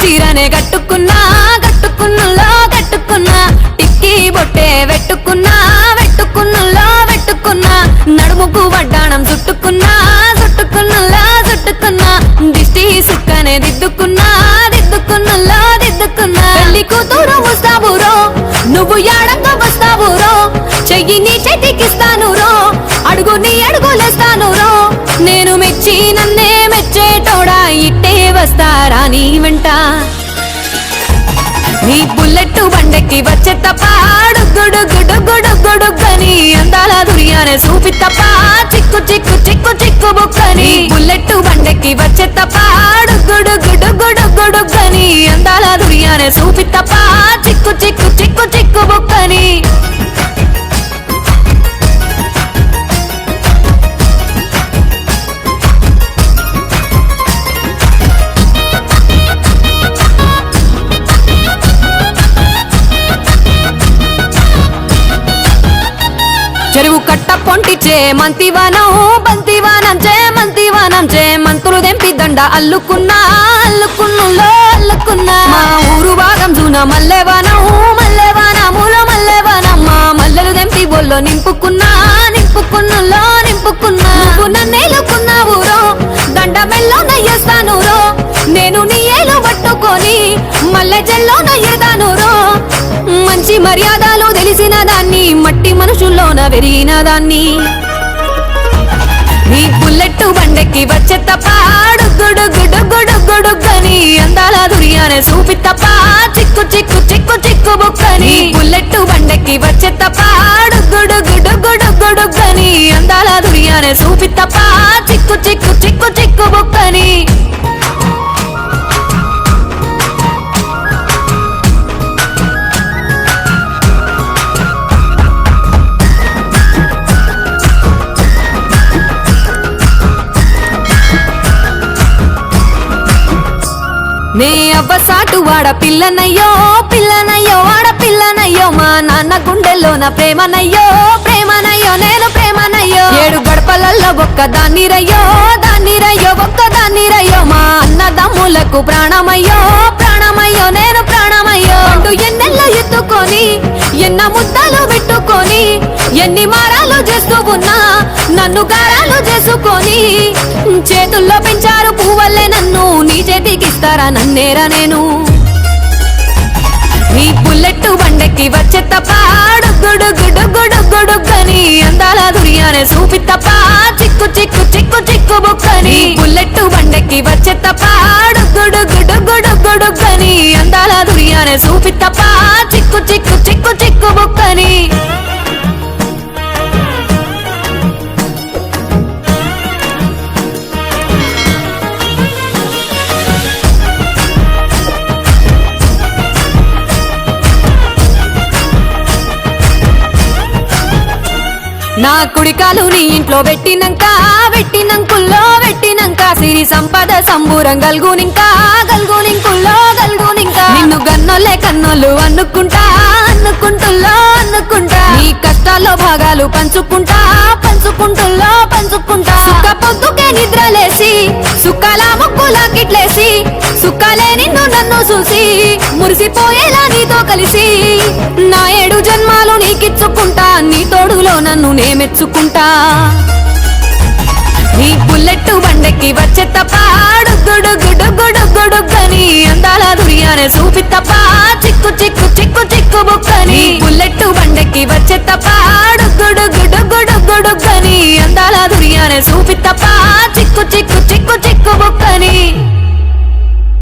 చీరనే కట్టుకున్నా కట్టుకున్నులో కట్టుకున్నా టిక్కీ బొట్టే వెట్టుకున్నా వెట్టుకున్నులో వెట్టుకున్నా నడుముకు వడ్డాణం చుట్టుకున్నా చుట్టుకున్నులో చుట్టుకున్నా దిష్టి సుక్కనే దిద్దుకున్నా దిద్దుకున్నులో దిద్దుకున్నా పెళ్లి కూతురు ముస్తాబురో నువ్వు యాడంగా వస్తావురో చెయ్యి నీ చేతికిస్తాను రో అడుగు నీ అడుగులేస్తాను రో నేను మెచ్చి నన్నే మెచ్చేటోడా ఇట్టే వస్తారా నీ వెంట నీ బుల్లెట్ బండెక్కి వచ్చే తప్ప గుడుగుడుగుడుగుడుగుడుగని అందాల దుర్యానే చూపి తప్ప చిక్కు చిక్కు చిక్కు చిక్కు బుక్కని బుల్లెట్ బండెక్కి వచ్చే తప్ప గుడుగుడుగుడుగుడుగని అందాల దుర్యానే చూపి తప్ప చిక్కు చిక్కు చిక్కు చిక్కు బుక్కని చెరువు కట్ట పొంటిచే మంతివానం బంతివానం చే మంతులు దెంపి దండ అల్లుకున్నా అల్లుకున్నులో అల్లుకున్నా మా ఊరు భాగం జూన మల్లెవానం మల్లెవానములో మల్లెవానమ్మ మల్లెలు దెంపి బొల్లో నింపుకున్నా నింపుకున్నులో నింపుకున్నా నువ్వు నన్నేలుకున్నావు రో దండ మెల్లో నయ్యేస్తాను రో నేను నీ ఏలు పట్టుకొని మల్లె జల్లో నయ్యేదాను రో మంచి మర్యాదలు తెలిసిన దాన్ని మట్టి మనుషుల్లోన వెరిగిన దాన్ని నీ బుల్లెట్ బండెక్కి వచ్చే తప్ప గుడుగుడుగుడుగుడుగని అందాల దుర్యానే చూపి తప్ప చిక్కు చిక్కు చిక్కు చిక్కు బుక్కని బుల్లెట్ బండెక్కి వచ్చే తప్ప గుడుగుడుగుడుగుడుగని అందాల దుర్యానే చూపి తప్ప చిక్కు చిక్కు చిక్కు చిక్కు బుక్కని నే అవ్వసాటు వాడ పిల్లనయ్యో పిల్లనయ్యో వాడ పిల్లనయ్యో మా నాన్న గుండెల్లో నా ప్రేమనయ్యో ప్రేమనయ్యో నేను ప్రేమనయ్యో 7 గడపలల్లో ఒక్క దాన్ని రయ్యో ఒక్క దాన్ని రయ్యో మా అన్నదమ్ములకు ప్రాణమయ్యో ప్రాణమయ్యో నేను ప్రాణమయ్యో అంటూ ఎన్నెల్లో ఎత్తుకొని ఎన్న ముద్దలు పెట్టుకొని ఎన్ని మారాలు చేస్తూ ఉన్నా నన్ను గారాలు చేసుకొని చేతుల్లో పెంచారు పువ్వల్లే నన్ను నీ చేతికిస్తారా నన్నేరా నేను నీ బుల్లెట్ బండెక్కి వచ్చే తప్ప గుడుగుడుగుడుగుడుగని అందాల దుర్యానే చూపి తప్ప చిక్కు చిక్కు చిక్కు చిక్కు బుక్కని బుల్లెట్ బండెక్కి వచ్చే తప్ప గుడుగుడుగుడుగుడుగని అందాల దుర్యానే చూపి తప్ప చిక్కు చిక్కు చిక్కు చిక్కు బుక్కని నా కుడికాలు నీ ఇంట్లో పెట్టినంకుల్లో పెట్టినంక సిరి సంపద సంబూరం గల్గునింకుల్లో నిన్ను గన్నోలే కన్నోళ్ళు అనుకుంటుల్లో నీ కష్టాల్లో భాగాలు పంచుకుంటుల్లో సుక్క పొద్దుకే నిద్రలేసి సుక్కల ముక్కులా కిట్లేసి సుక్కలే నిన్ను నన్ను చూసి మురిసిపోయేలా నీతో కలిసి నా 7 జన్మాలు నీకిచ్చుకుంటా నీ తోడులో నన్ను నే మెచ్చుకుంటా నీ బుల్లెట్ బండెక్కి వచ్చే తప్ప గుడుగుడుగుడుగుడుగని అందాల దుర్యానే చూపి తప్ప చిక్కు చిక్కు చిక్కు చిక్కు బుక్కని బుల్లెట్ బండెక్కి వచ్చే తప్ప గుడుగుడుగుడుగుడుగని అందాల దుర్యానే చూపి తప్ప చిక్కు చిక్కు చిక్కు చిక్కు బుక్కని